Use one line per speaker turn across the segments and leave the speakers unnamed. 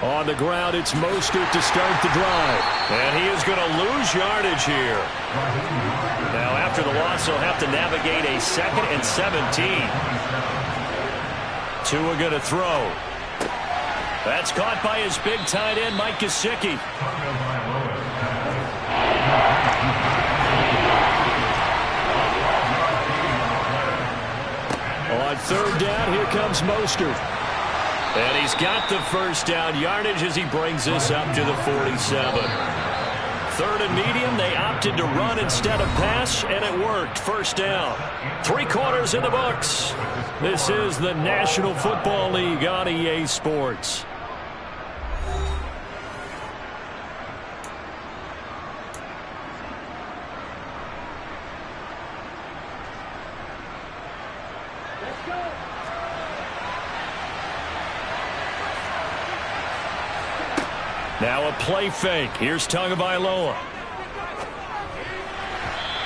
On the ground, it's Mostert to start the drive. And he is going to lose yardage here. Now, after the loss, he'll have to navigate a 2nd and 17. Tua going to throw. That's caught by his big tight end, Mike Gesicki. On 3rd down, here comes Mostert. And he's got the first down yardage as he brings this up to the 47. 3rd and medium, they opted to run instead of pass, and it worked. First down. 3 quarters in the books. This is the National Football League on EA Sports. Now a play fake. Here's Tagovailoa.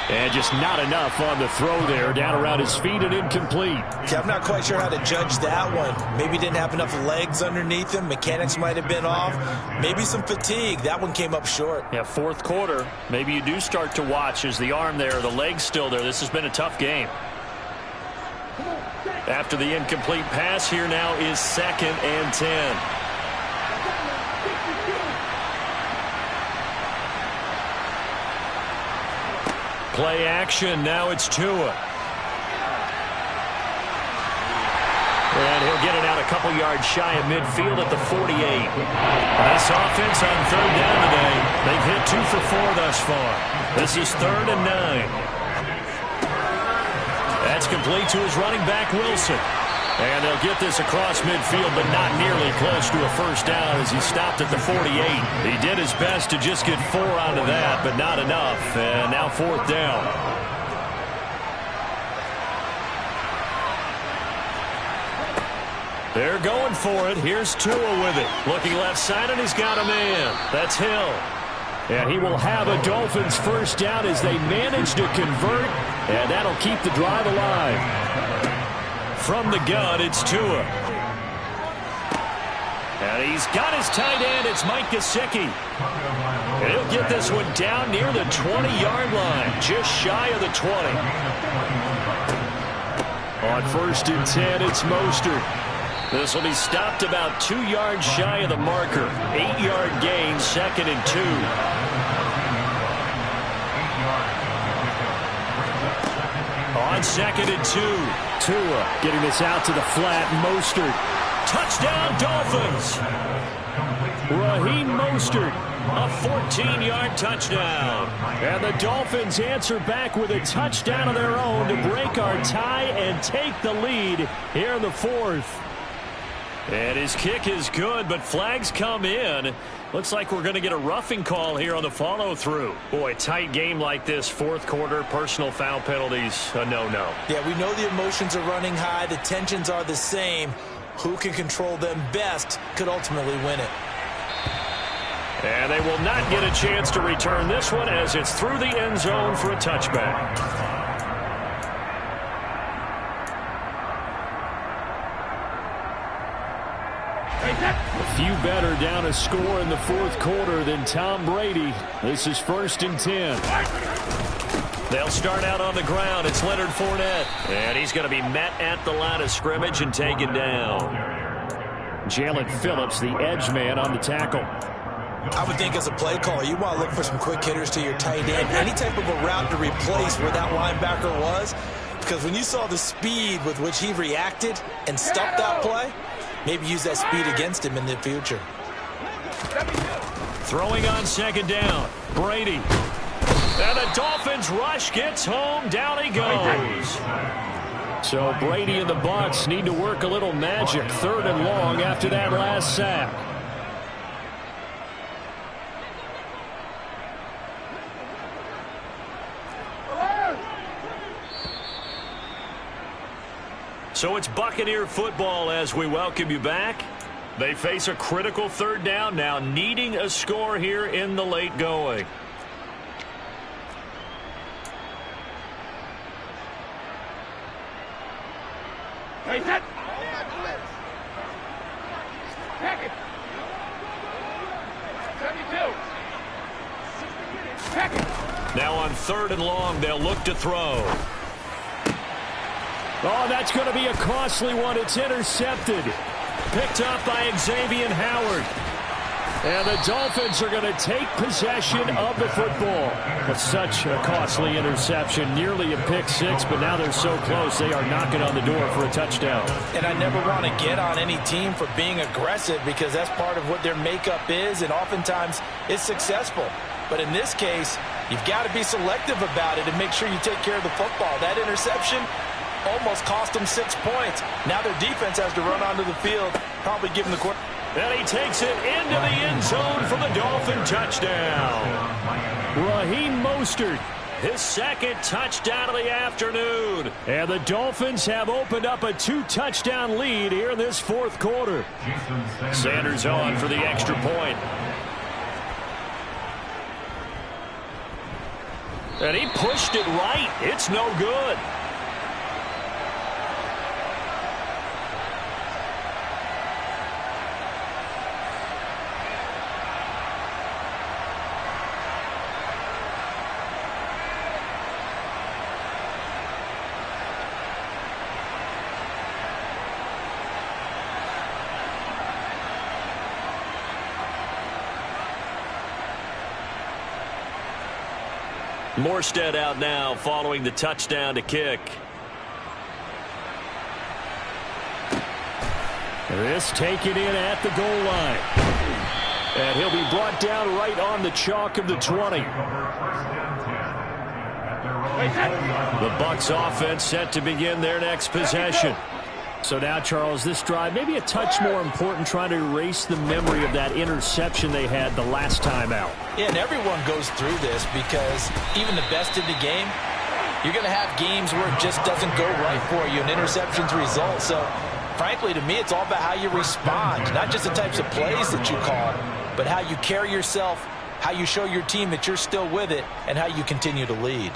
And just not enough on the throw there. Down around his feet and incomplete.
Yeah, I'm not quite sure how to judge that one. Maybe didn't have enough legs underneath him. Mechanics might have been off. Maybe some fatigue. That one came up short.
Yeah, 4th quarter. Maybe you do start to watch. Is the arm there, the leg's still there. This has been a tough game. After the incomplete pass, here now is 2nd and 10. Play action. Now it's Tua. And he'll get it out a couple yards shy of midfield at the 48. This offense on 3rd down today. They've hit 2 for 4 thus far. This is 3rd and 9. That's complete to his running back, Wilson. And they'll get this across midfield, but not nearly close to a first down as he stopped at the 48. He did his best to just get 4 out of that, but not enough. And now 4th down. They're going for it. Here's Tua with it. Looking left side, and he's got a man. That's Hill. And he will have a Dolphins first down as they manage to convert, and that'll keep the drive alive. From the gun, it's Tua. And he's got his tight end. It's Mike Gesicki. And he'll get this one down near the 20-yard line, just shy of the 20. On 1st and 10, it's Mostert. This will be stopped about 2 yards shy of the marker. 8-yard gain, 2nd and 2. On 2nd and 2. Tua getting this out to the flat. Mostert. Touchdown, Dolphins. Raheem Mostert, a 14-yard touchdown. And the Dolphins answer back with a touchdown of their own to break our tie and take the lead here in the 4th. And his kick is good, but flags come in. Looks like we're going to get a roughing call here on the follow-through. Boy, tight game like this, 4th quarter, personal foul penalties, a no-no.
Yeah, we know the emotions are running high. The tensions are the same. Who can control them best could ultimately win it.
And they will not get a chance to return this one as it's through the end zone for a touchback. A few better down a score in the 4th quarter than Tom Brady. This is 1st and 10. They'll start out on the ground. It's Leonard Fournette. And he's going to be met at the line of scrimmage and taken down. Jalen Phillips, the edge man, on the tackle.
I would think as a play caller, you want to look for some quick hitters to your tight end. Any type of a route to replace where that linebacker was. Because when you saw the speed with which he reacted and stopped that play, maybe use that speed against him in the future.
Throwing on 2nd down. Brady. And the Dolphins rush gets home. Down he goes. So Brady and the BUCS need to work a little magic. 3rd and long after that last sack. So it's Buccaneer football as we welcome you back. They face a critical 3rd down now, needing a score here in the late going. Now on 3rd and long, they'll look to throw. Oh, that's going to be a costly one. It's intercepted. Picked up by Xavier Howard. And the Dolphins are going to take possession of the football. But such a costly interception, nearly a pick six, but now they're so close they are knocking on the door for a touchdown.
And I never want to get on any team for being aggressive because that's part of what their makeup is, and oftentimes it's successful. But in this case, you've got to be selective about it and make sure you take care of the football. That interception almost cost them 6 points. Now their defense has to run onto the field, probably give them the quarter.
And he takes it into the end zone for the Dolphin touchdown. Raheem Mostert, his 2nd touchdown of the afternoon. And the Dolphins have opened up a 2-touchdown lead here in this 4th quarter. Sanders on for the extra point. And he pushed it right. It's no good. Morstead out now following the touchdown to kick. This taken in at the goal line. And he'll be brought down right on the chalk of the 20. The BUCS offense set to begin their next possession. So now, Charles, this drive maybe a touch more important, trying to erase the memory of that interception they had the last time out.
Yeah, and everyone goes through this because even the best in the game, you're going to have games where it just doesn't go right for you, and interceptions result. So, frankly, to me, it's all about how you respond, not just the types of plays that you call, but how you carry yourself, how you show your team that you're still with it, and how you continue to lead.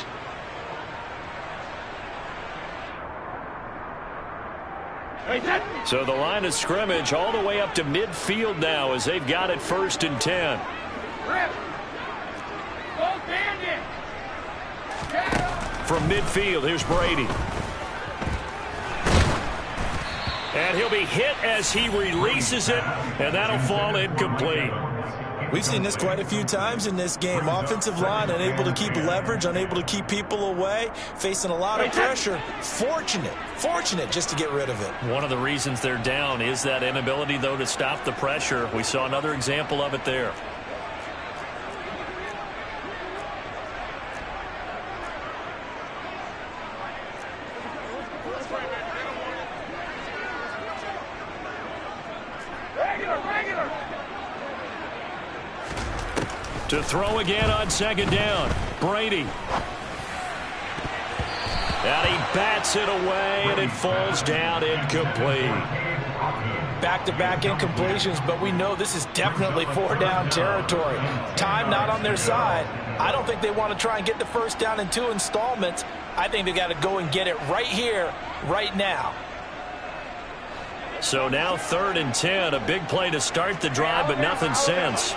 So the line of scrimmage all the way up to midfield now as they've got it 1st and 10. From midfield, here's Brady. And he'll be hit as he releases it, and that'll fall incomplete.
We've seen this quite a few times in this game. Offensive line unable to keep leverage, unable to keep people away, facing a lot of pressure. Fortunate just to get rid of it.
One of the reasons they're down is that inability, though, to stop the pressure. We saw another example of it there. To throw again on 2nd down. Brady. And he bats it away, and it falls down incomplete.
Back-to-back incompletions, but we know this is definitely 4-down territory. Time not on their side. I don't think they want to try and get the 1st down in 2 installments. I think they got to go and get it right here, right now.
So now 3rd and 10, a big play to start the drive, but nothing since.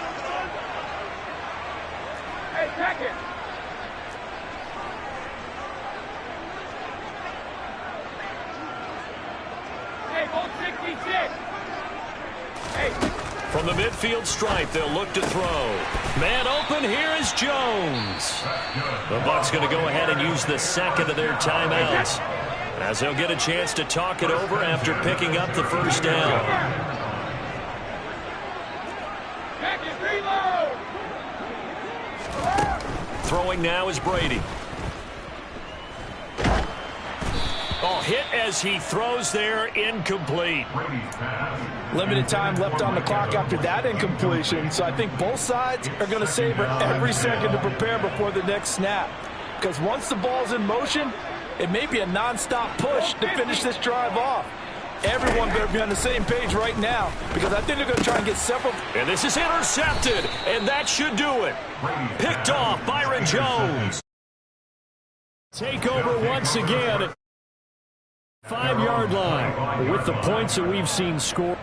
From the midfield stripe, they'll look to throw. Man open, here is Jones. The Bucs going to go ahead and use the 2nd of their timeouts, as they'll get a chance to talk it over after picking up the 1st down. Throwing now is Brady. Oh, hit as he throws there, incomplete.
Limited time left on the clock after that incompletion, so I think both sides are going to savor every second to prepare before the next snap. Because once the ball's in motion, it may be a non-stop push to finish this drive off. Everyone better be on the same page right now, because I think they're going to try and get several.
And this is intercepted, and that should do it. Picked off Byron Jones. Take over once again. 5-yard line with the points that we've seen score.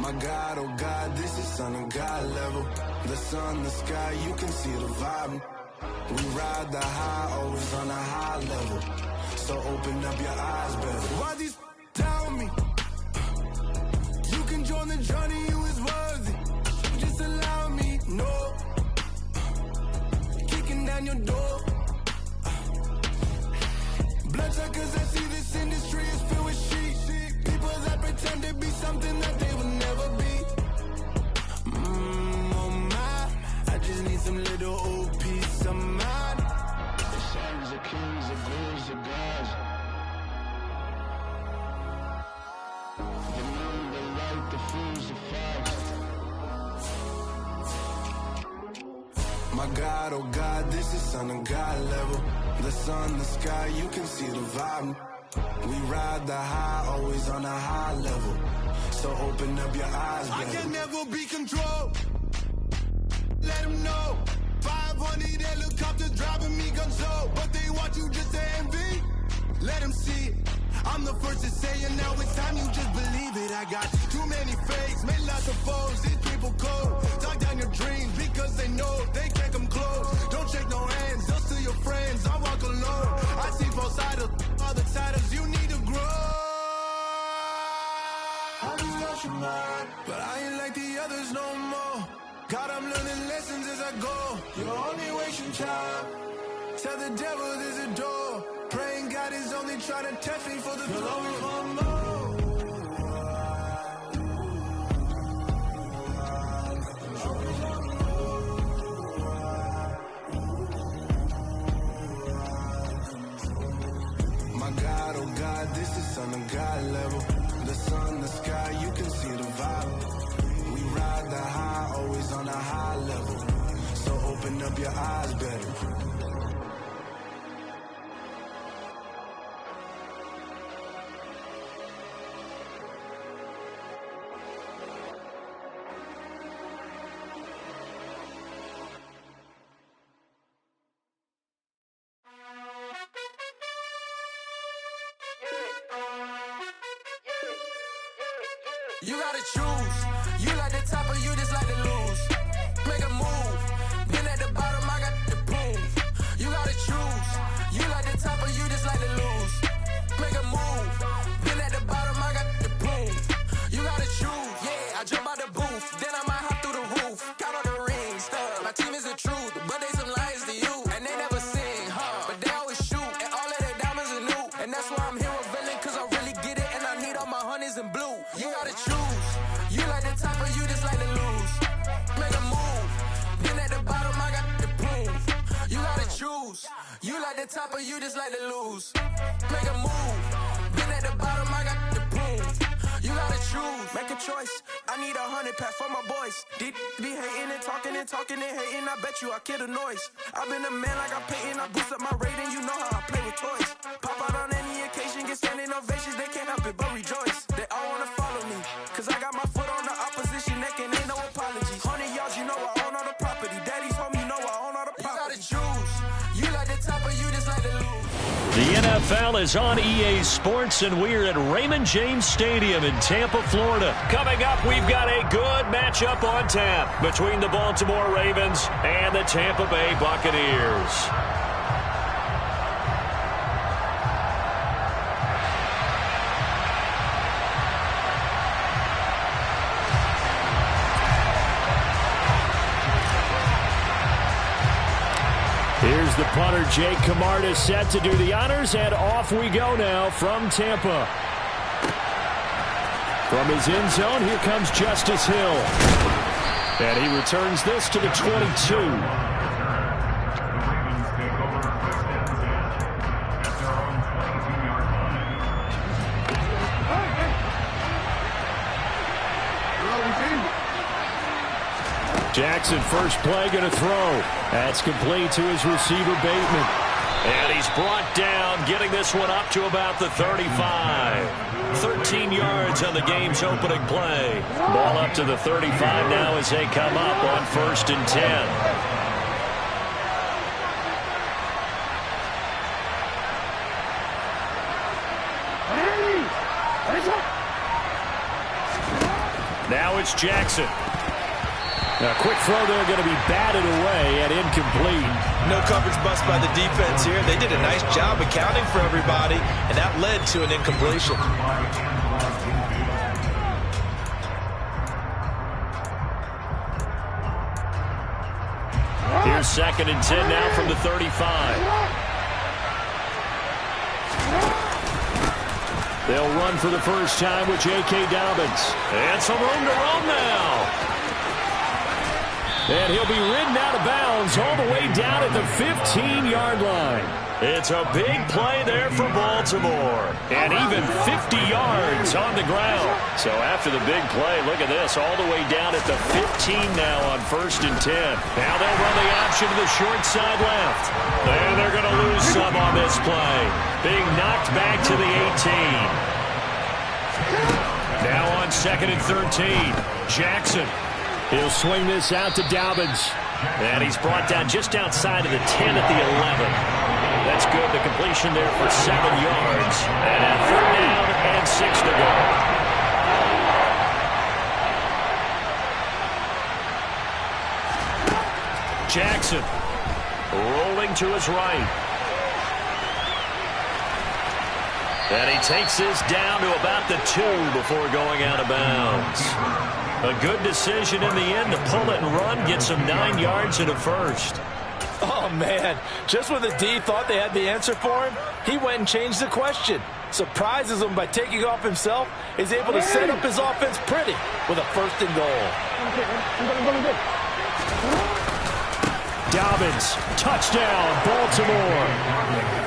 My God, oh God, this is Son of God level. The sun, the sky, you can see the vibe. We ride the high, always on a high level. So open up your eyes, baby. Why these tell me? You can join the journey, you is worthy. Just allow me, no. Kicking down your door. Bloodsuckers, I see this industry is filled with sheep. People that pretend to be something that they will never be. Oh my, I just need some little old peace of mind. The sons of kings, the ghouls, the gods. The moon, the light, the fools, the fogs. My God, oh God, this is Son of God level. The sun, the sky, you can see the vibe. We ride the high, always on a high level. So open up your eyes, baby. I can never be controlled. Let them know. 500 helicopters driving me gonzo. But they want you just to envy. Let them see it. I'm the first to say it, now it's time you just believe it. I got too many fakes, made lots of foes. These people cold. Talk down your dreams because they know they can't come close. Don't shake no hands, just to your friends. I walk alone. I see both sides of all the titles. You need to grow. I just lost your mind, but I ain't like the others no more. God, I'm learning lessons as I go. You're only wasting time. Tell the devil there's a door. Praying God is only trying to test me for the glory for more. My God, oh God, this is Son of God level. The sun, the sky, you can see the vibe. We ride the high, always on a high level. So open up your eyes, baby.
You gotta choose. You like the top or you just like to lose. Make a move. Been at the bottom, I got the proof. You gotta choose. You like the top or you just like to lose. Make a move. Been at the bottom, I got the proof. You gotta choose. Yeah, I jump out the booth. Then I might hop through the roof. Count on the rings. My team is the truth, but they some liars to you. And they never sing, but they always shoot. And all of their diamonds are new. And that's why I'm here revealing, cause I really get it. And I need all my honeys in blue. You gotta choose. You like the top or you just like to lose. Make a move. Been at the bottom, I got the proof. You gotta choose. You like the top or you just like to lose. Make a move. Been at the bottom, I got the proof. You gotta choose. Make a choice. I need 100 pack for my boys. Deep be hating and talking and talking and hating. I bet you I kill the noise. I've been a man like I'm Peyton. I boost up my rating. You know how I play with toys. Pop out on any occasion, get standing ovations. They can't help it but rejoice. They all wanna follow me, cause I got my foot on the opposition neck and ain't no apologies. 100 yards, you know I own all the property. Daddy's home, you know I own all the property. You gotta choose. You like the top or you just like to lose.
The NFL is on EA Sports, and we're at Raymond James Stadium in Tampa, Florida. Coming up, we've got a good matchup on tap between the Baltimore Ravens and the Tampa Bay Buccaneers. Here's the punter, Jake Camarda, set to do the honors, and off we go now from Tampa. From his end zone, here comes Justice Hill. And he returns this to the 22. Jackson, first play, going to throw. That's complete to his receiver, Bateman. And he's brought down, getting this one up to about the 35. 13 yards on the game's opening play. Ball up to the 35 now as they come up on 1st and 10. Now Now it's Jackson. A quick throw there going to be batted away and incomplete.
No coverage bust by the defense here. They did a nice job accounting for everybody, and that led to an incompletion.
Here's 2nd and 10 now from the 35. They'll run for the first time with J.K. Dobbins. And some room to roam now. And he'll be ridden out of bounds all the way down at the 15-yard line. It's a big play there for Baltimore. And even 50 yards on the ground. So after the big play, look at this, all the way down at the 15 now on 1st and 10. Now they'll run the option to the short side left. And they're going to lose some on this play. Being knocked back to the 18. Now on 2nd and 13, Jackson. He'll swing this out to Dobbins. And he's brought down just outside of the 10 at the 11. That's good. The completion there for 7 yards. And 3rd down and 6 to go. Jackson rolling to his right. And he takes this down to about the 2 before going out of bounds. A good decision in the end to pull it and run, get some 9 yards and a first.
Oh, man. Just when the D thought they had the answer for him, he went and changed the question. Surprises him by taking off himself. He's able to set up his offense pretty with a 1st and goal.
Dobbins, touchdown, Baltimore.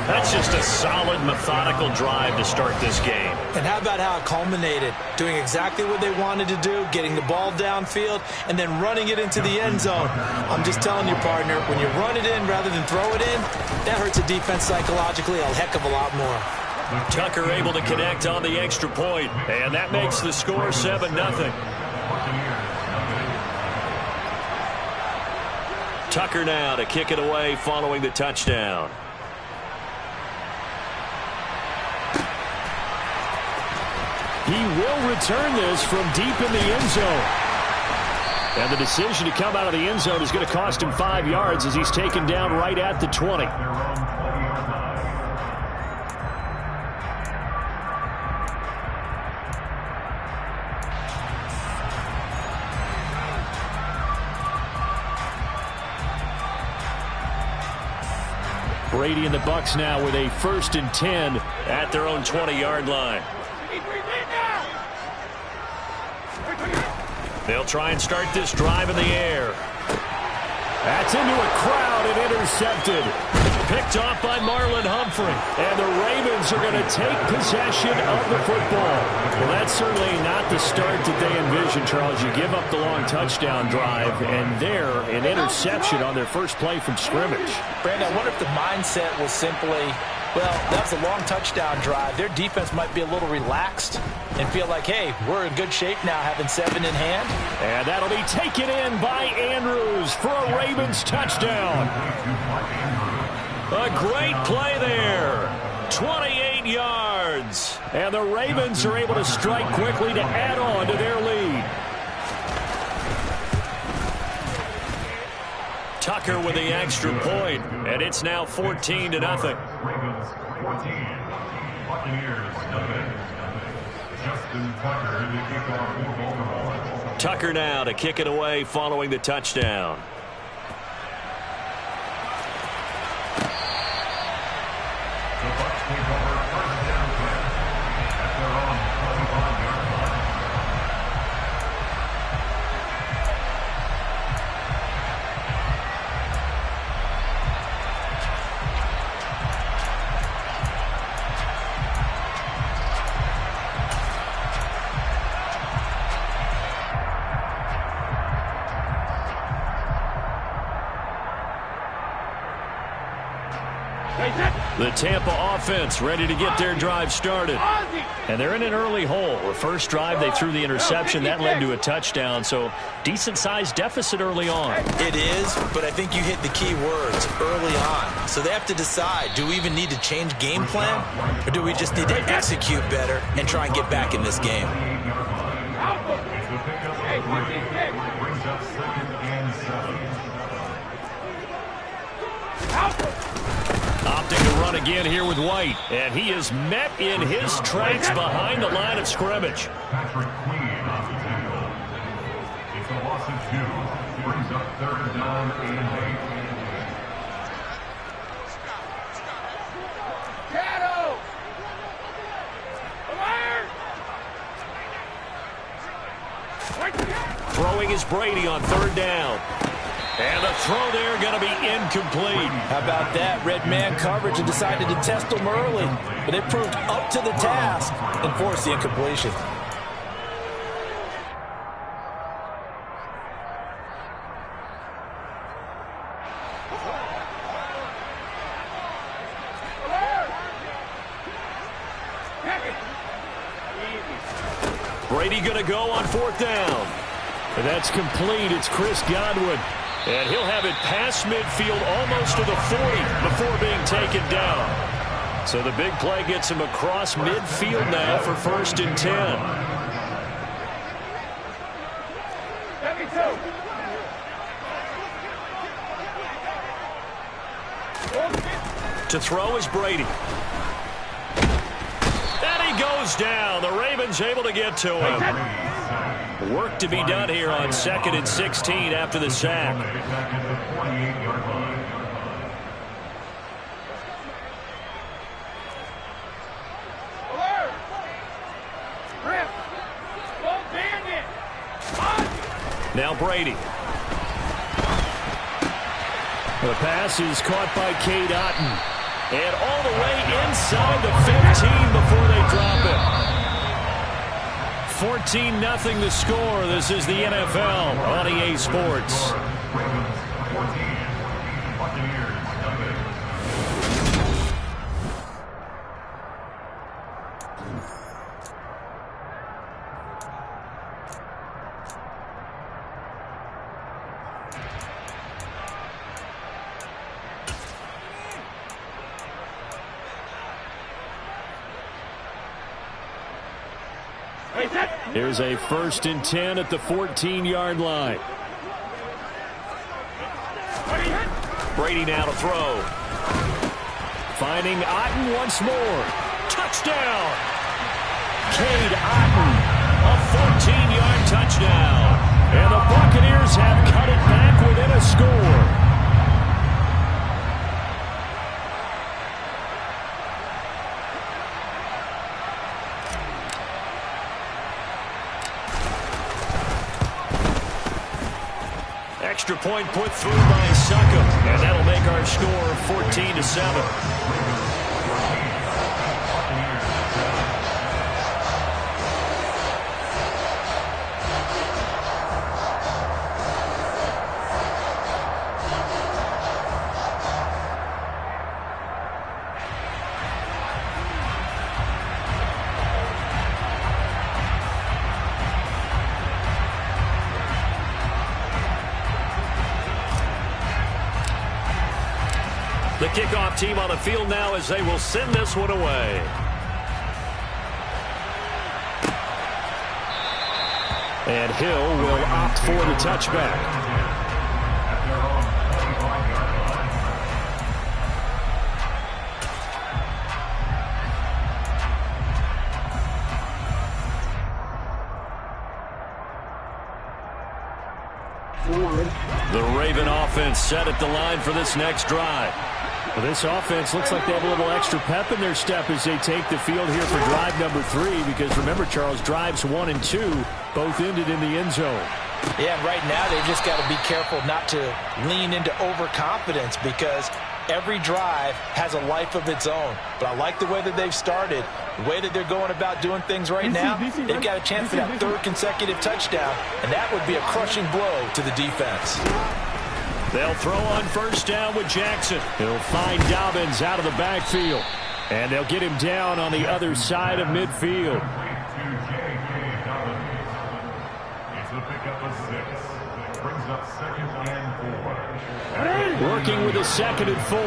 That's just a solid, methodical drive to start this game.
And how about how it culminated? Doing exactly what they wanted to do, getting the ball downfield, and then running it into the end zone. I'm just telling you, partner, when you run it in rather than throw it in, that hurts a defense psychologically a heck of a lot more.
Tucker able to connect on the extra point, and that makes the score 7-0. Tucker now to kick it away following the touchdown. He will return this from deep in the end zone. And the decision to come out of the end zone is going to cost him 5 yards as he's taken down right at the 20. Brady and the BUCS now with a 1st and 10 at their own 20-yard line. They'll try and start this drive in the air. That's into a crowd and intercepted. Picked off by Marlon Humphrey. And the Ravens are going to take possession of the football. Well, that's certainly not the start that they envisioned, Charles. You give up the long touchdown drive, and there, an interception on their first play from scrimmage.
Brandon, I wonder if the mindset was simply, well, that was a long touchdown drive. Their defense might be a little relaxed and feel like, hey, we're in good shape now having 7 in hand. And
that'll be taken in by Andrews for a Ravens touchdown. A great play there. 28 yards. And the Ravens are able to strike quickly to add on to their lead. Tucker with the extra point, and it's now 14-0.
Ravens 14, Buccaneers nothing. Justin Tucker in the kickoff for Baltimore.
Tucker now to kick it away following the touchdown.
The Bucs take over 1st down play at their own 25-yard line.
The Tampa offense ready to get their drive started. And they're in an early hole. The first drive, they threw the interception. That led to a touchdown. So decent-sized deficit early on.
It is, but I think you hit the key words early on. So they have to decide, do we even need to change game plan? Or do we just need to execute better and try and get back in this game?
Brings up 2nd and 7.
Opting to run again here with White. And he is met in his tracks behind the line of scrimmage.
Patrick Queen on the tackle. It's a loss of 2. Brings up 3rd down and 8.
Throwing is Brady on 3rd down. And the throw there going to be incomplete.
How about that? Red man coverage and decided to test them early. But it proved up to the task and forced the incompletion.
Brady going to go on 4th down. And that's complete. It's Chris Godwin. And he'll have it past midfield almost to the 40 before being taken down. So the big play gets him across midfield now for 1st and 10. To throw is Brady. And he goes down. The Ravens able to get to him. Work to be done here on 2nd and 16 after the sack. Now Brady. The pass is caught by Cade Otton. And all the way inside the 15 before they drop it. 14-0 the score. This is the NFL on EA Sports. Here's a 1st and 10 at the 14-yard line. Brady now to throw. Finding Otton once more. Touchdown! Cade Otton, a 14-yard touchdown. And the Buccaneers have cut it back within a score. Extra point put through by Suckham, and that'll make our score 14-7. The kickoff team on the field now as they will send this one away. And Hill will opt for the touchback. The Raven offense set at the line for this next drive. Well, this offense looks like they have a little extra pep in their step as they take the field here for drive number 3, because remember, Charles, drives 1 and 2 both ended in the end zone.
Yeah, and right now they've just got to be careful not to lean into overconfidence, because every drive has a life of its own. But I like the way that they've started, the way that they're going about doing things right now. They've got a chance for that 3rd consecutive touchdown, and that would be a crushing blow to the defense.
They'll throw on 1st down with Jackson. He'll find Dobbins out of the backfield. And they'll get him down on the other side of midfield.
It's a pickup of 6. Brings up 2nd and 4.
Working with a 2nd and 4.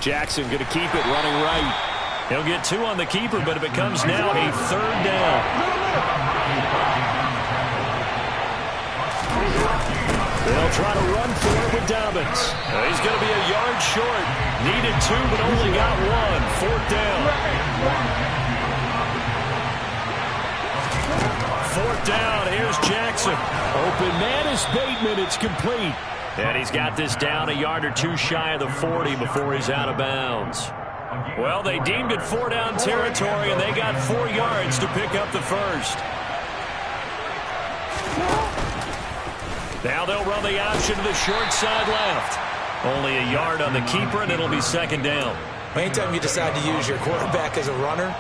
Jackson going to keep it running right. He'll get 2 on the keeper, but it becomes now a 3rd down. They'll try to run for it with Dobbins. He's going to be a yard short. Needed 2, but only got 1. 4th down. 4th down. Here's Jackson. Open man is Bateman. It's complete. And he's got this down a yard or 2 shy of the 40 before he's out of bounds. Well, they deemed it 4-down territory, and they got 4 yards to pick up the first. Now they'll run the option to the short side left. Only a yard on the keeper, and it'll be 2nd down.
Anytime you decide to use your quarterback as a runner,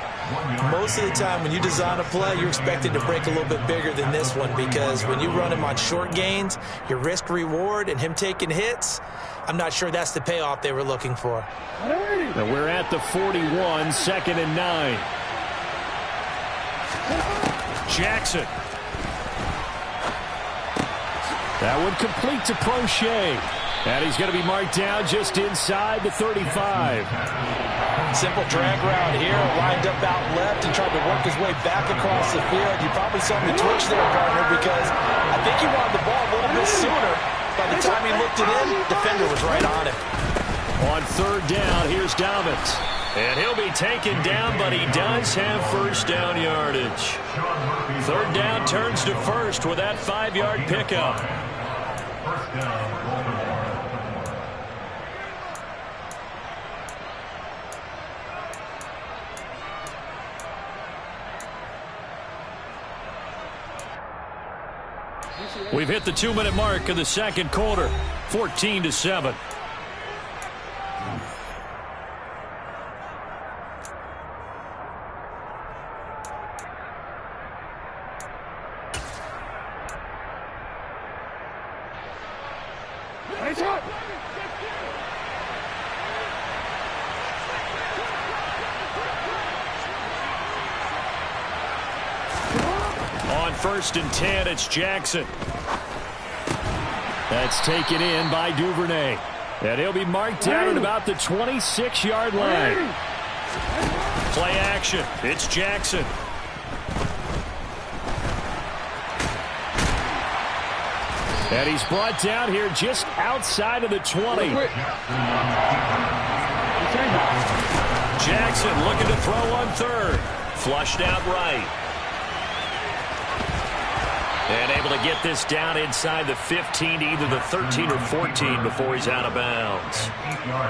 most of the time when you design a play, you're expected to break a little bit bigger than this one, because when you run him on short gains, your risk-reward and him taking hits, I'm not sure that's the payoff they were looking for.
Now we're at the 41, 2nd and 9. Jackson. That one complete to Prochet. And he's going to be marked down just inside the 35.
Simple drag route here, lined up out left and tried to work his way back across the field. You probably saw him twitch there, Gardner, because I think he wanted the ball a little bit sooner. By the time he looked it in, the defender was right on him.
On 3rd down, here's Dobbins. And he'll be taken down, but he does have 1st down yardage. 3rd down turns to 1st with that 5-yard pickup.
1st down, Baltimore.
We've hit the 2-minute mark of the 2nd quarter, 14-7. On 1st and 10, it's Jackson. That's taken in by Duvernay. And he'll be marked down at about the 26-yard line. Play action. It's Jackson. And he's brought down here just outside of the 20. Jackson looking to throw on 3rd. Flushed out right. And able to get this down inside the 15 to either the 13 or 14 before he's out of bounds.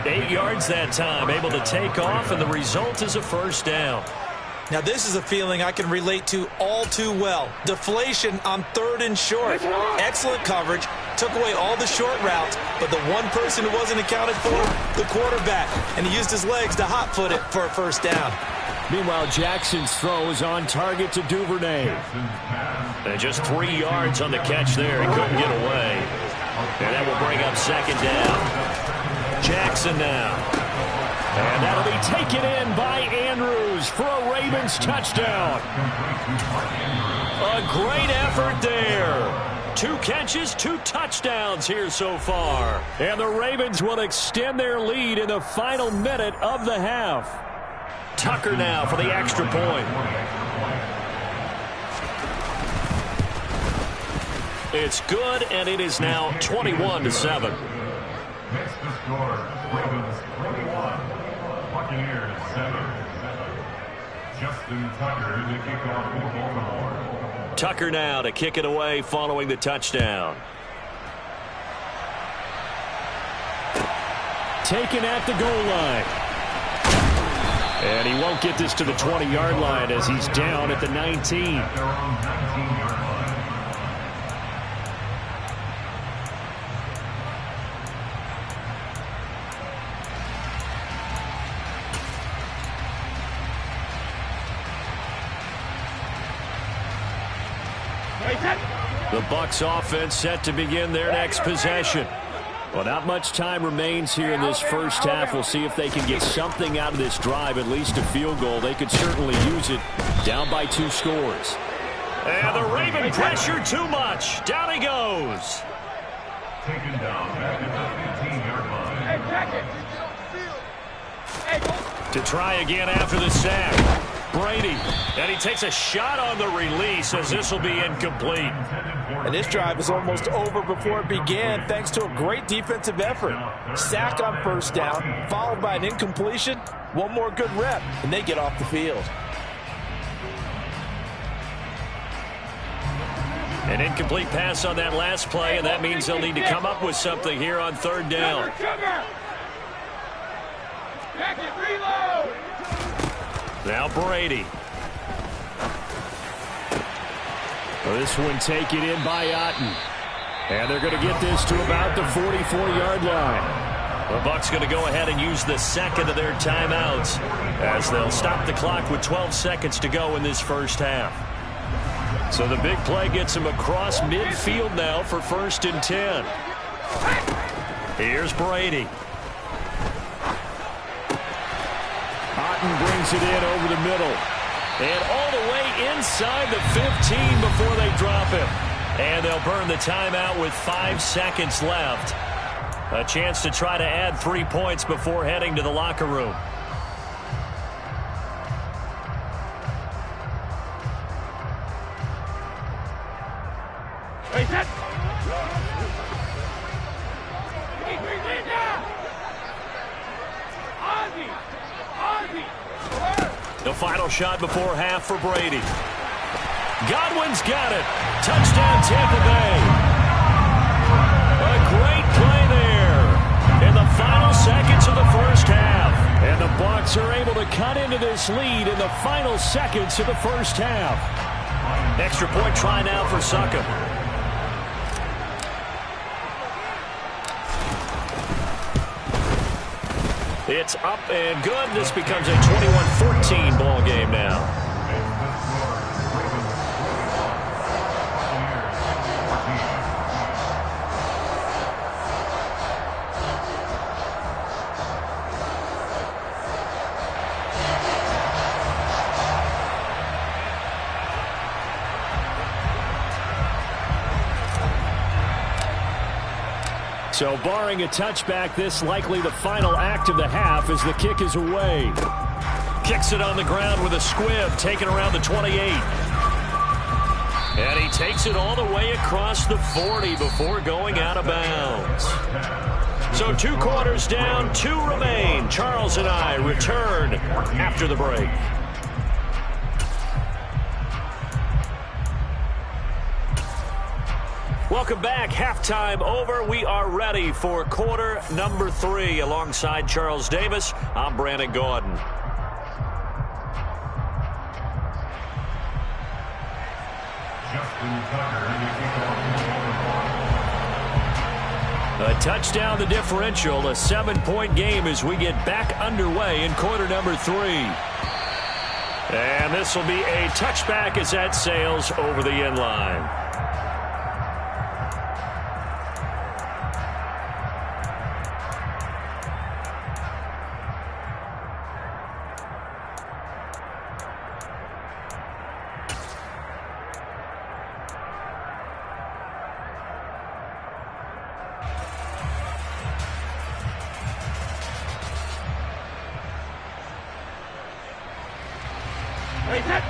8 yards that time, able to take off, and the result is a 1st down.
Now this is a feeling I can relate to all too well. Deflation on 3rd and short. Excellent coverage, took away all the short routes, but the one person who wasn't accounted for, the quarterback, and he used his legs to hot-foot it for a 1st down.
Meanwhile, Jackson's throw is on target to Duvernay. And just 3 yards on the catch there. He couldn't get away. And that will bring up 2nd down. Jackson now. And that'll be taken in by Andrews for a Ravens touchdown. A great effort there. 2 catches, 2 touchdowns here so far. And the Ravens will extend their lead in the final minute of the half. Tucker now for the extra point. It's good, and it is now 21-7.
Next to score, Ravens 21, Buccaneers 7. Justin Tucker to kick off for Baltimore.
Tucker now to kick it away following the touchdown. Taken at the goal line. And he won't get this to the 20-yard line as he's down at the 19.
At their own 19-yard line.
The BUCS offense set to begin their next possession. Well, not much time remains here in this first half. We'll see if they can get something out of this drive, at least a field goal. They could certainly use it. Down by 2 scores. And the Raven pressure too much. Down he goes.
Taken down back at the 15-yard line.
To try again after the sack. Brady. And he takes a shot on the release as this will be incomplete.
And this drive is almost over before it began thanks to a great defensive effort. Sack on first down, followed by an incompletion. One more good rep, and they get off the field.
An incomplete pass on that last play, and that means they'll need to come up with something here on third down. Now Brady. This one taken in by Otten. And they're going to get this to about the 44-yard line. The Bucs going to go ahead and use the second of their timeouts as they'll stop the clock with 12 seconds to go in this first half. So the big play gets him across midfield now for 1st and 10. Here's Brady. Otten brings it in over the middle. And all the way inside the 15 before they drop him. And they'll burn the timeout with 5 seconds left. A chance to try to add 3 points before heading to the locker room. The final shot before half for Brady. Godwin's got it. Touchdown, Tampa Bay. A great play there in the final seconds of the first half. And the Bucs are able to cut into this lead in the final seconds of the first half. Extra point try now for Suckup. It's up and good. This becomes a 21-14 ball game now. So barring a touchback, this likely the final act of the half as the kick is away. Kicks it on the ground with a squib, taken around the 28. And he takes it all the way across the 40 before going out of bounds. So 2 quarters down, 2 remain. Charles and I return after the break. Welcome back. Halftime over. We are ready for quarter number 3. Alongside Charles Davis, I'm Brandon Gordon. A touchdown, the differential. A 7-point game as we get back underway in quarter number 3. And this will be a touchback as that sails over the end line.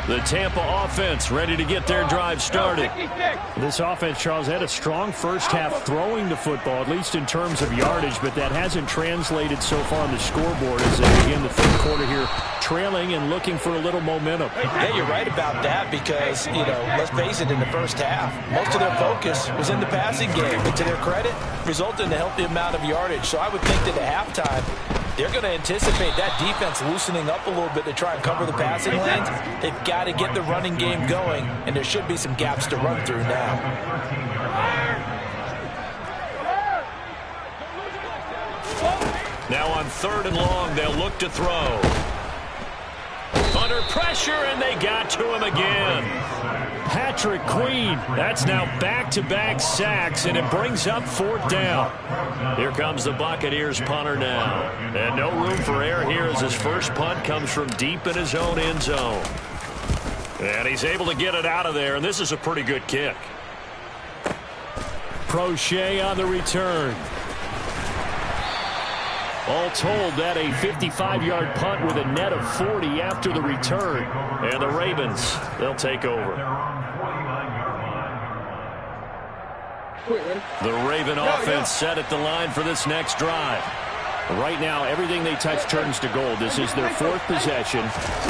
The Tampa offense ready to get their drive started. This offense, Charles, had a strong first half throwing the football, at least in terms of yardage, but that hasn't translated so far on the scoreboard as they begin the third quarter here, trailing and looking for a little momentum.
Yeah, you're right about that because, let's face it, in the first half, most of their focus was in the passing game. But to their credit, resulted in a healthy amount of yardage. So I would think that at halftime, they're going to anticipate that defense loosening up a little bit to try and cover the passing lanes. They've got to get the running game going, and there should be some gaps to run through now.
Now on 3rd and long, they'll look to throw. Under pressure, and they got to him again. Patrick Queen. That's now back-to-back sacks, and it brings up 4th down. Here comes the Buccaneers punter now. And no room for error here as his first punt comes from deep in his own end zone. And he's able to get it out of there, and this is a pretty good kick. Prochet on the return. All told, that a 55-yard punt with a net of 40 after the return. And the Ravens, they'll take over. The Raven offense set at the line for this next drive. Right now, everything they touch turns to gold. This is their 4th possession.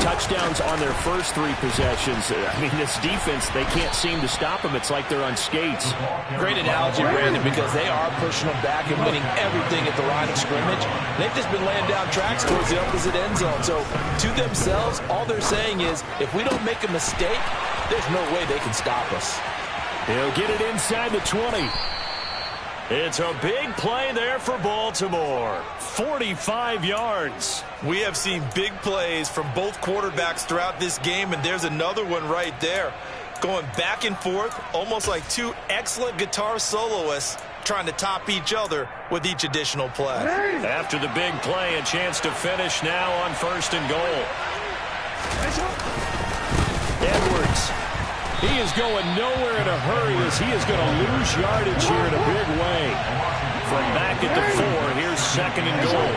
Touchdowns on their first 3 possessions. I mean, this defense, they can't seem to stop them. It's like they're on skates.
Great analogy, Brandon, because they are pushing them back and winning everything at the line of scrimmage. They've just been laying down tracks towards the opposite end zone. So, to themselves, all they're saying is, if we don't make a mistake, there's no way they can stop us.
He'll get it inside the 20. It's a big play there for Baltimore. 45 yards.
We have seen big plays from both quarterbacks throughout this game, and there's another one right there. Going back and forth, almost like 2 excellent guitar soloists trying to top each other with each additional play.
After the big play, a chance to finish now on 1st and goal. Edwards. He is going nowhere in a hurry as he is going to lose yardage here in a big way. From back at the 4, here's 2nd and goal.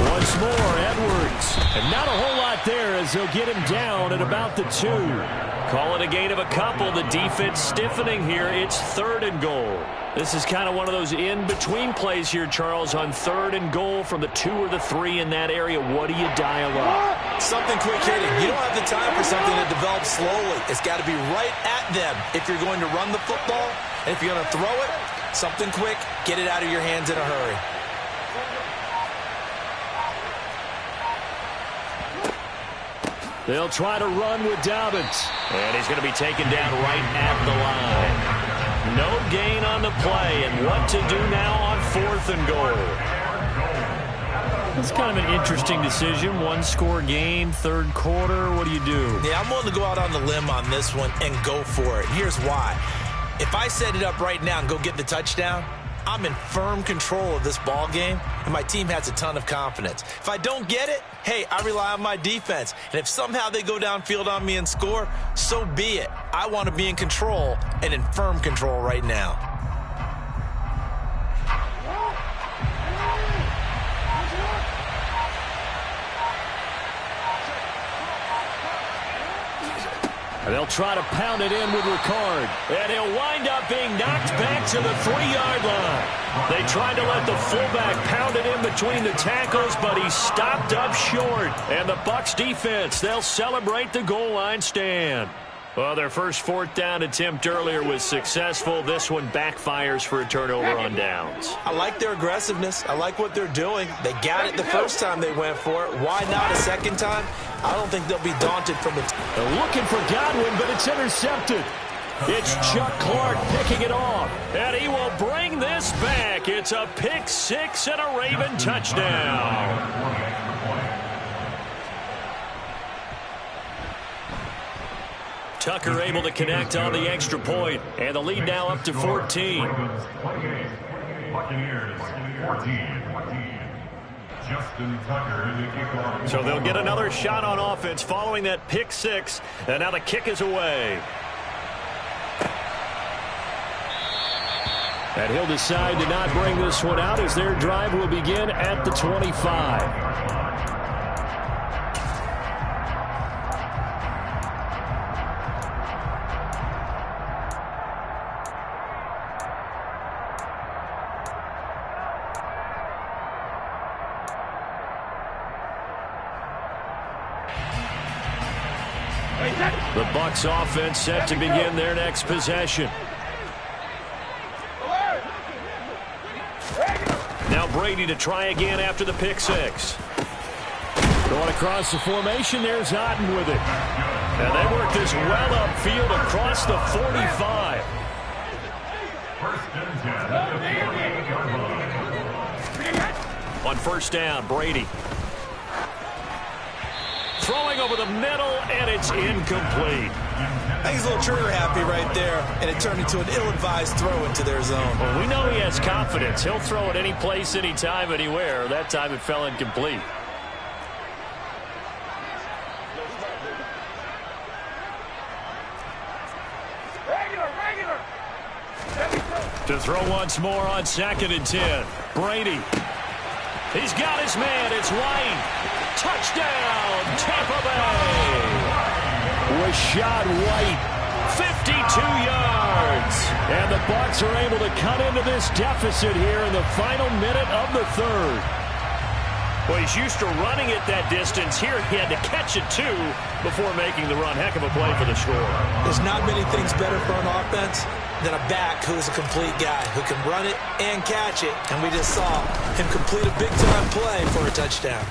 Once more, Edwards. And not a whole lot there as they'll get him down at about the 2. Call it a gain of a couple. The defense stiffening here. It's 3rd and goal. This is kind of one of those in-between plays here, Charles, on 3rd and goal from the 2 or the 3 in that area. What do you dial up?
Something quick hitting. You don't have the time for something to develop slowly. It's got to be right at them if you're going to run the football. And if you're going to throw it, something quick, get it out of your hands in a hurry.
They'll try to run with Dobbins. And he's going to be taken down right at the line. No gain on the play, and what to do now on 4th and goal. It's kind of an interesting decision. 1-score game, 3rd quarter. What do you do?
Yeah, I'm willing to go out on the limb on this one and go for it. Here's why. If I set it up right now and go get the touchdown, I'm in firm control of this ball game, and my team has a ton of confidence. If I don't get it, hey, I rely on my defense. And if somehow they go downfield on me and score, so be it. I want to be in control and in firm control right now.
They'll try to pound it in with Ricard. And he'll wind up being knocked back to the 3-yard line. They tried to let the fullback pound it in between the tackles, but he stopped up short. And the BUCS defense, they'll celebrate the goal line stand. Well, their first 4th down attempt earlier was successful. This one backfires for a turnover on downs.
I like their aggressiveness. I like what they're doing. They got it the first time they went for it. Why not a second time? I don't think they'll be daunted from it.
They're looking for Godwin, but it's intercepted. It's Chuck Clark picking it off, and he will bring this back. It's a pick 6 and a Raven touchdown. Tucker able to connect on the extra point, and the lead now up to 14. So they'll get another shot on offense following that pick 6, and now the kick is away. And he'll decide to not bring this one out as their drive will begin at the 25. The BUCS offense set to begin their next possession. Now Brady to try again after the pick 6. Going across the formation, there's Otten with it. And they work this well upfield across the 45. On 1st down, Brady. Throwing over the middle, and it's incomplete.
I think he's a little trigger happy right there, and it turned into an ill-advised throw into their zone.
Well, we know he has confidence. He'll throw it any place, anytime, anywhere. That time it fell incomplete. To throw once more on 2nd and 10. Brady He's got his man. It's White. Touchdown, Tampa Bay. Rashad White, 52 yards. And the BUCS are able to cut into this deficit here in the final minute of the third. Well, he's used to running it that distance. Here he had to catch it, too, before making the run. Heck of a play for the score.
There's not many things better for an offense than a back who is a complete guy, who can run it and catch it. And we just saw him complete a big-time play for a touchdown.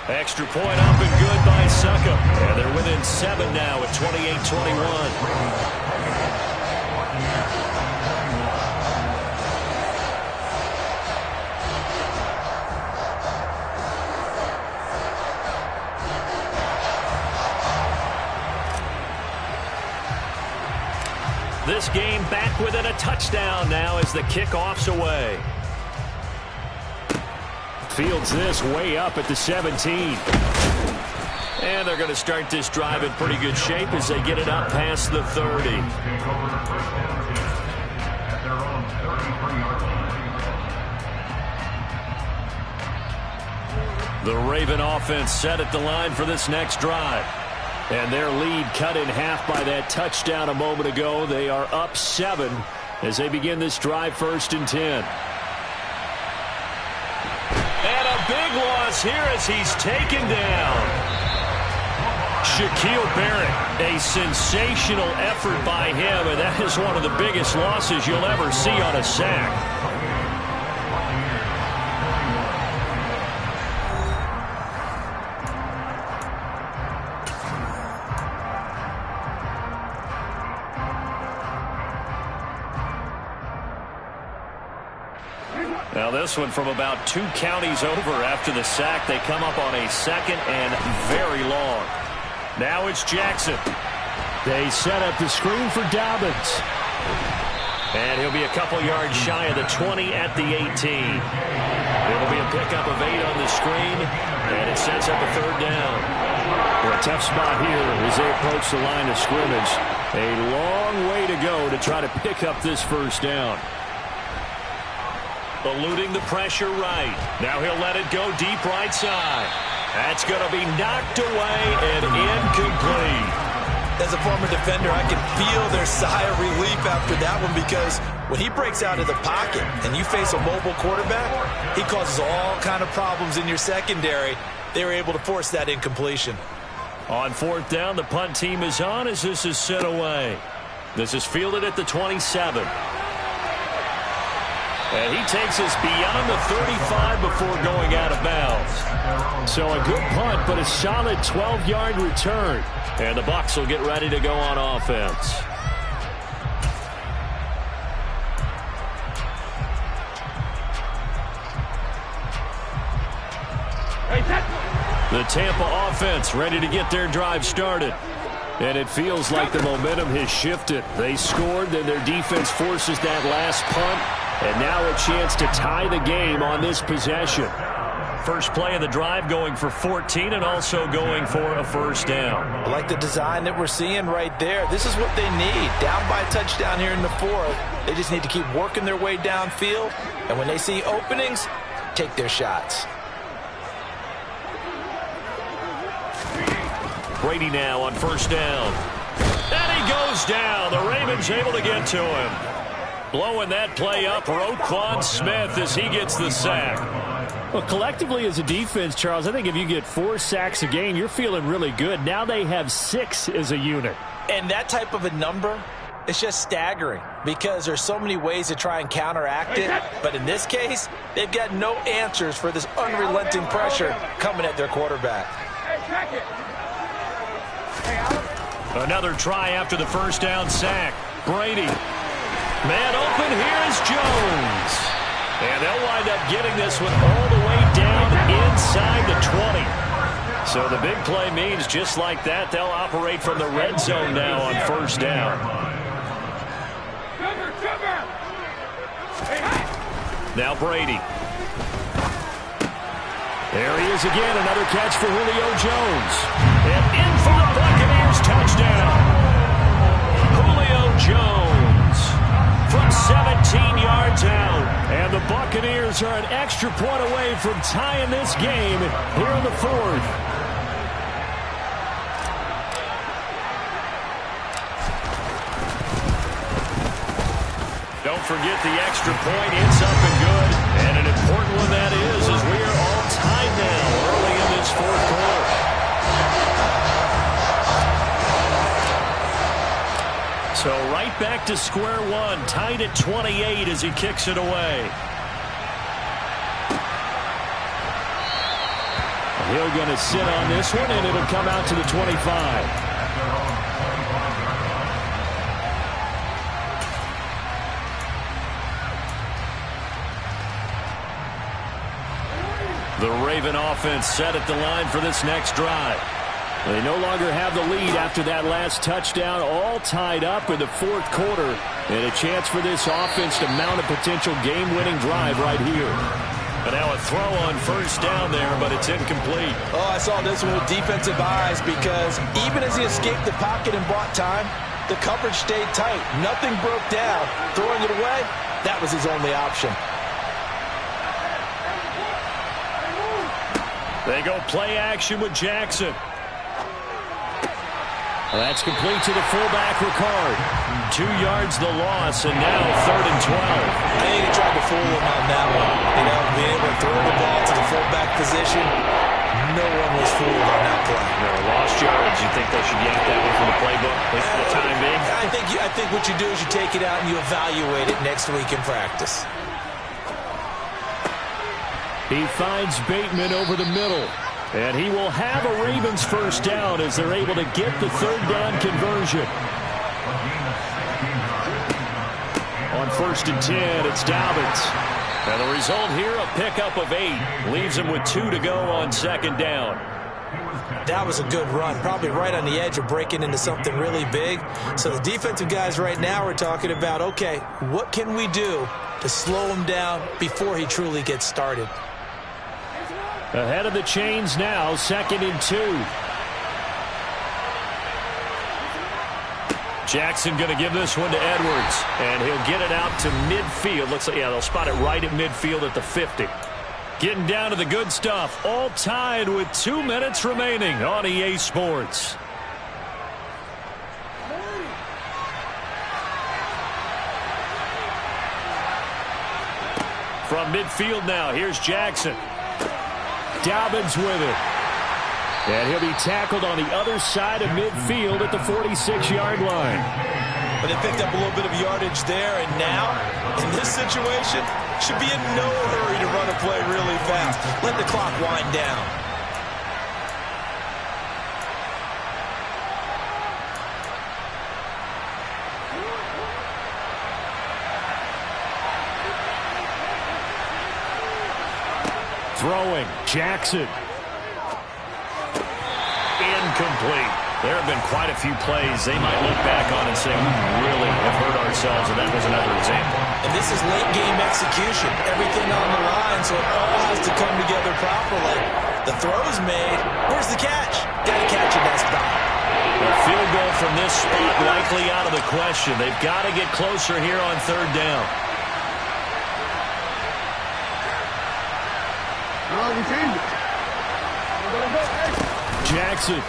Extra point up and good by Suckup. And they're within 7 now at 28-21. This game back within a touchdown now as the kickoff's away. Fields this way up at the 17. And they're going to start this drive in pretty good shape as they get it up past the 30. The Raven offense set at the line for this next drive. And their lead cut in half by that touchdown a moment ago. They are up 7 as they begin this drive 1st and 10. And a big loss here as he's taken down. Shaquille Barrett, a sensational effort by him, and that is one of the biggest losses you'll ever see on a sack. Now this one from about 2 counties over after the sack. They come up on a 2nd and very long. Now it's Jackson. They set up the screen for Dobbins. And he'll be a couple yards shy of the 20 at the 18. It'll be a pickup of 8 on the screen, and it sets up a 3rd down. Well, a tough spot here as they approach the line of scrimmage. A long way to go to try to pick up this 1st down. Eluding the pressure right. Now he'll let it go deep right side. That's going to be knocked away and incomplete.
As a former defender, I can feel their sigh of relief after that one, because when he breaks out of the pocket and you face a mobile quarterback, he causes all kind of problems in your secondary. They were able to force that incompletion.
On 4th down, the punt team is on as this is sent away. This is fielded at the 27. And he takes us beyond the 35 before going out of bounds. So a good punt, but a solid 12-yard return. And the BUCS will get ready to go on offense. The Tampa offense ready to get their drive started. And it feels like the momentum has shifted. They scored, then their defense forces that last punt. And now a chance to tie the game on this possession. First play of the drive going for 14 and also going for a 1st down.
I like the design that we're seeing right there. This is what they need. Down by a touchdown here in the 4th. They just need to keep working their way downfield. And when they see openings, take their shots.
Brady now on 1st down. And he goes down. The Ravens able to get to him. Blowing that play up, Roquan Smith as he gets the sack. Well, collectively as a defense, Charles, I think if you get 4 sacks a game, you're feeling really good. Now they have 6 as a unit.
And that type of a number, it's just staggering because there's so many ways to try and counteract it. But in this case, they've got no answers for this unrelenting pressure coming at their quarterback.
Another try after the 1st down sack. Brady. Man open, here is Jones. And they'll wind up getting this one all the way down inside the 20. So the big play means just like that, they'll operate from the red zone now on 1st down. Now Brady. There he is again, another catch for Julio Jones. And in for the Buccaneers touchdown. Julio Jones from 17 yards out. And the Buccaneers Raiders are an extra point away from tying this game here in the fourth. Don't forget the extra point. It's up and good. And an important one that is, as we are all tied now early in this fourth quarter. So right back to square one, tied at 28 as he kicks it away. He'll going to sit on this one, and it'll come out to the 25. The Raven offense set at the line for this next drive. They no longer have the lead after that last touchdown, all tied up in the fourth quarter, and a chance for this offense to mount a potential game-winning drive right here. But now a throw on first down there, but it's incomplete.
Oh, I saw this one with defensive eyes because even as he escaped the pocket and bought time, the coverage stayed tight. Nothing broke down. Throwing it away, that was his only option.
They go play action with Jackson. That's complete to the fullback, Ricard. 2 yards the loss, and now 3rd and 12.
I think he tried to fool him on that one. You know, being able to throw the ball to the fullback position, no one was fooled on that play.
No, lost yards. You think they should yank that one from the playbook, at least for the time being?
I think what you do is you take it out and you evaluate it next week in practice.
He finds Bateman over the middle. And he will have a Ravens first down as they're able to get the 3rd down conversion. On 1st and 10, it's Dobbins. And the result here, a pickup of 8. Leaves him with 2 to go on 2nd down.
That was a good run, probably right on the edge of breaking into something really big. So the defensive guys right now are talking about, okay, what can we do to slow him down before he truly gets started?
Ahead of the chains now, 2nd and 2. Jackson going to give this one to Edwards, and he'll get it out to midfield. Looks like, yeah, they'll spot it right at midfield at the 50. Getting down to the good stuff, all tied with 2 minutes remaining on EA Sports. From midfield now, here's Jackson. Dobbins with it. And he'll be tackled on the other side of midfield at the 46-yard line.
But they picked up a little bit of yardage there, and now, in this situation, should be in no hurry to run a play really fast. Let the clock wind down.
Throwing, Jackson. Incomplete. There have been quite a few plays they might look back on and say, we really have hurt ourselves, and that was another example.
And this is late-game execution. Everything on the line, so it all has to come together properly. The throw's made. Where's the catch? Got to catch in that spot.
A field goal from this spot likely out of the question. They've got to get closer here on 3rd down. Jackson.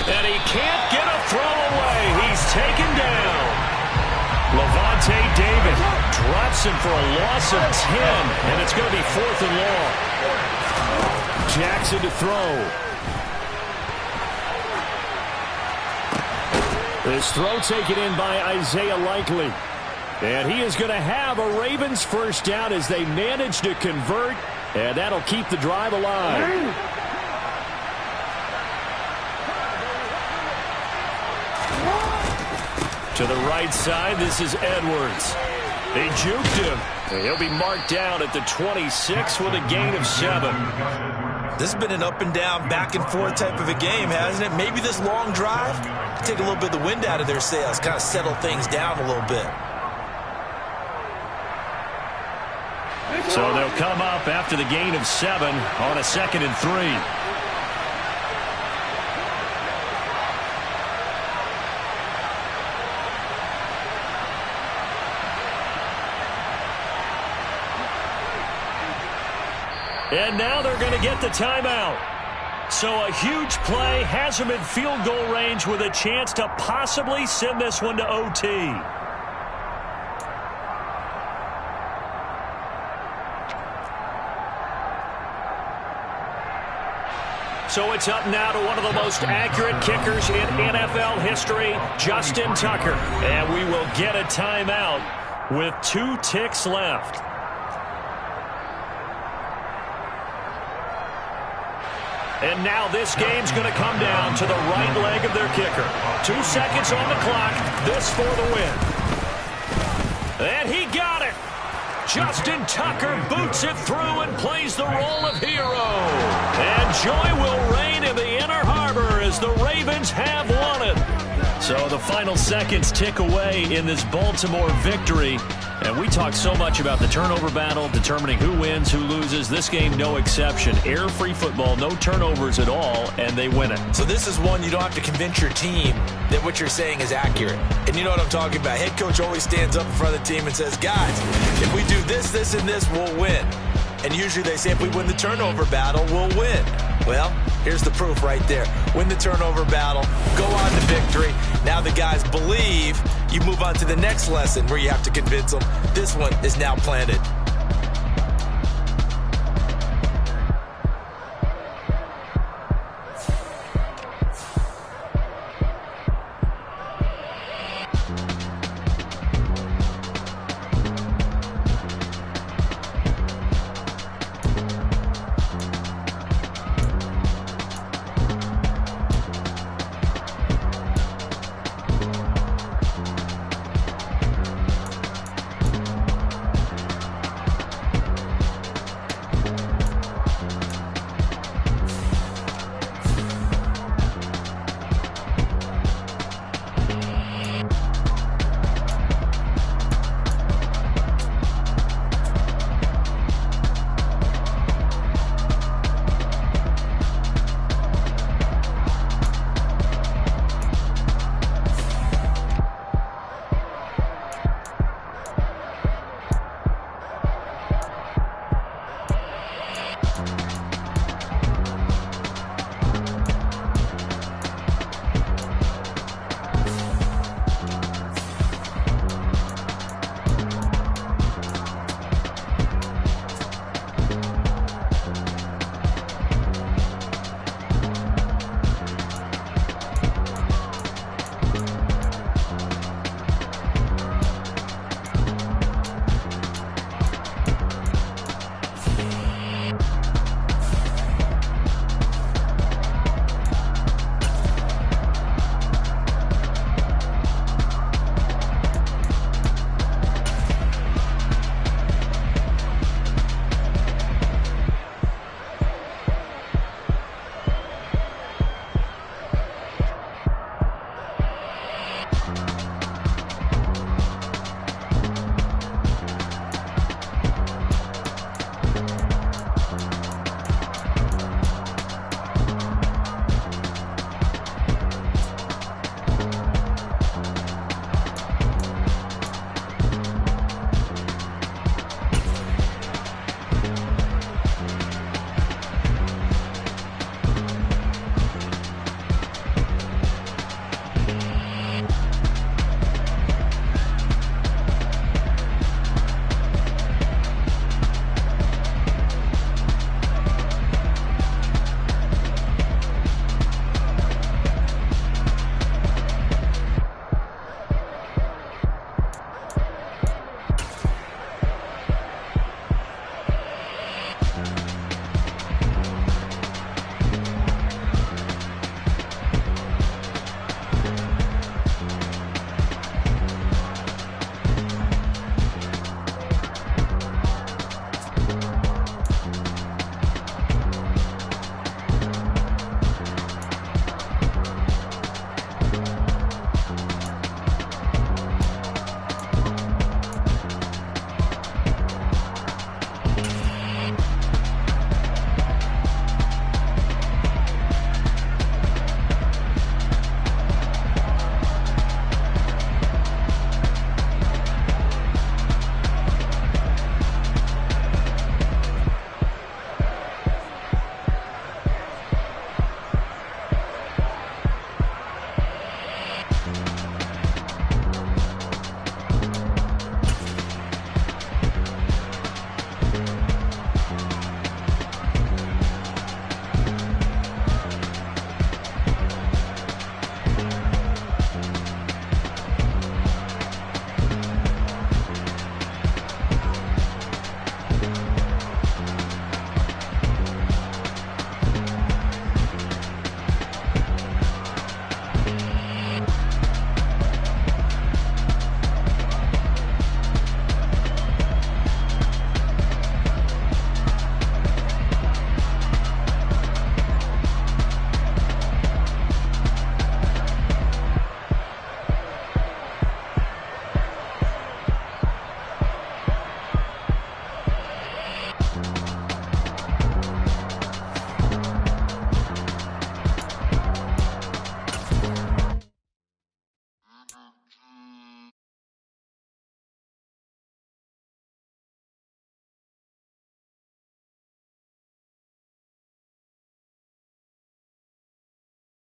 And he can't get a throw away. He's taken down. Levante David drops him for a loss of 10, and it's going to be 4th and long. Jackson to throw. This throw taken in by Isaiah Likely. And he is going to have a Ravens first down as they manage to convert, and that'll keep the drive alive. To the right side, this is Edwards. They juked him. And he'll be marked down at the 26 with a gain of 7.
This has been an up and down, back and forth type of a game, hasn't it? Maybe this long drive take a little bit of the wind out of their sails, kind of settle things down a little bit.
So they'll come up after the gain of 7 on a 2nd and 3. And now they're going to get the timeout. So a huge play has them in field goal range with a chance to possibly send this one to OT. So it's up now to one of the most accurate kickers in NFL history, Justin Tucker. And we will get a timeout with 2 ticks left. And now this game's going to come down to the right leg of their kicker. 2 seconds on the clock. This for the win. And he got it. Justin Tucker boots it through and plays the role of hero. And joy will reign in the Inner Harbor as the Ravens have won it. So the final seconds tick away in this Baltimore victory. And we talk so much about the turnover battle, determining who wins, who loses. This game, no exception. Error-free football, no turnovers at all, and they win it.
So this is one you don't have to convince your team that what you're saying is accurate. And you know what I'm talking about. Head coach always stands up in front of the team and says, guys, if we do this, this, and this, we'll win. And usually they say if we win the turnover battle, we'll win. Well, here's the proof right there. Win the turnover battle, go on to victory. Now the guys believe. You move on to the next lesson where you have to convince them. This one is now planted.